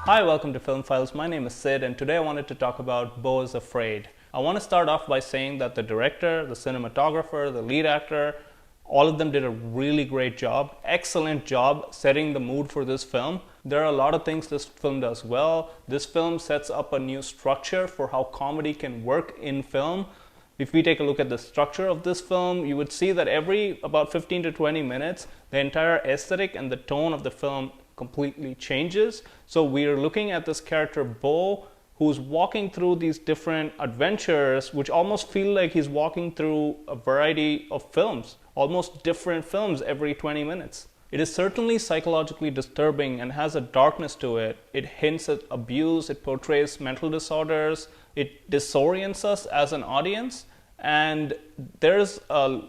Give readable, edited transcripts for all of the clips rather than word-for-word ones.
Hi, welcome to Film Files. My name is Sid, and today I wanted to talk about Beau is Afraid. I want to start off by saying that the director, the cinematographer, the lead actor, all of them did a really great job, excellent job setting the mood for this film. There are a lot of things this film does well. This film sets up a new structure for how comedy can work in film. If we take a look at the structure of this film, you would see that every about 15 to 20 minutes, the entire aesthetic and the tone of the film completely changes. So we are looking at this character Beau, who's walking through these different adventures, which almost feel like he's walking through a variety of films, almost different films every 20 minutes. It is certainly psychologically disturbing and has a darkness to it. It hints at abuse, it portrays mental disorders, it disorients us as an audience, and there's a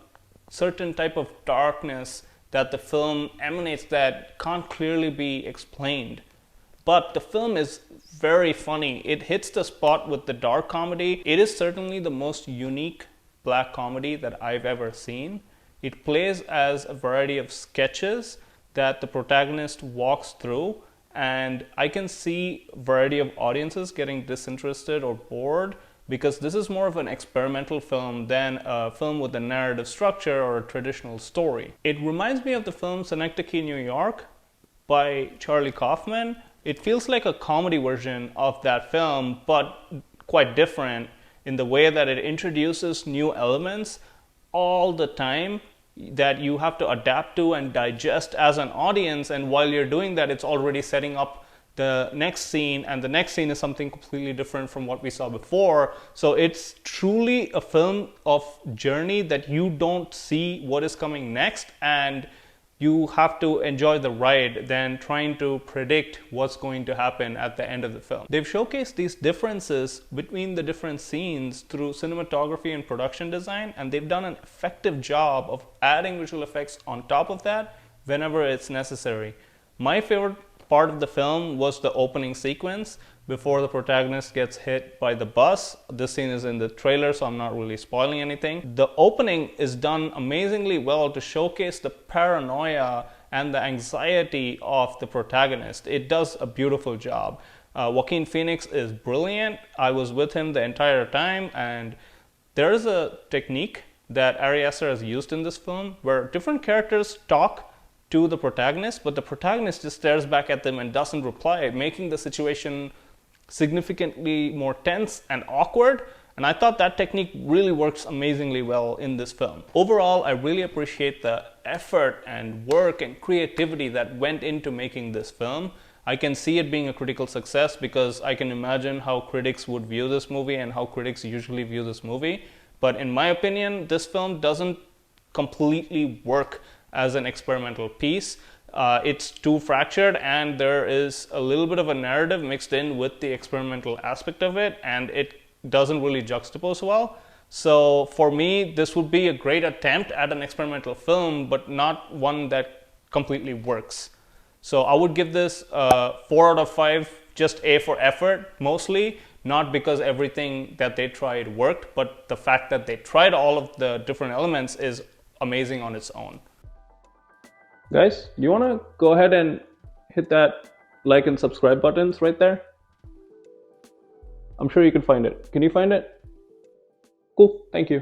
certain type of darkness that the film emanates that can't clearly be explained. But the film is very funny. It hits the spot with the dark comedy. It is certainly the most unique black comedy that I've ever seen. It plays as a variety of sketches that the protagonist walks through, and I can see a variety of audiences getting disinterested or bored because this is more of an experimental film than a film with a narrative structure or a traditional story. It reminds me of the film Synecdoche, New York by Charlie Kaufman. It feels like a comedy version of that film, but quite different in the way that it introduces new elements all the time that you have to adapt to and digest as an audience, and while you're doing that, it's already setting up the next scene, and the next scene is something completely different from what we saw before. So it's truly a film of journey that you don't see what is coming next, and you have to enjoy the ride than trying to predict what's going to happen at the end of the film. They've showcased these differences between the different scenes through cinematography and production design, and they've done an effective job of adding visual effects on top of that whenever it's necessary. My favorite part of the film was the opening sequence before the protagonist gets hit by the bus. This scene is in the trailer, so I'm not really spoiling anything. The opening is done amazingly well to showcase the paranoia and the anxiety of the protagonist. It does a beautiful job. Joaquin Phoenix is brilliant. I was with him the entire time, and there is a technique that Ari Aster has used in this film where different characters talk to the protagonist, but the protagonist just stares back at them and doesn't reply, making the situation significantly more tense and awkward. And I thought that technique really works amazingly well in this film. Overall, I really appreciate the effort and work and creativity that went into making this film. I can see it being a critical success because I can imagine how critics would view this movie and how critics usually view this movie. But in my opinion, this film doesn't completely work as an experimental piece. It's too fractured, and there is a little bit of a narrative mixed in with the experimental aspect of it, and it doesn't really juxtapose well. So for me, this would be a great attempt at an experimental film, but not one that completely works. So I would give this 4 out of 5, just A for effort mostly, not because everything that they tried worked, but the fact that they tried all of the different elements is amazing on its own. Guys, do you want to go ahead and hit that like and subscribe buttons right there? I'm sure you can find it. Can you find it? Cool, thank you.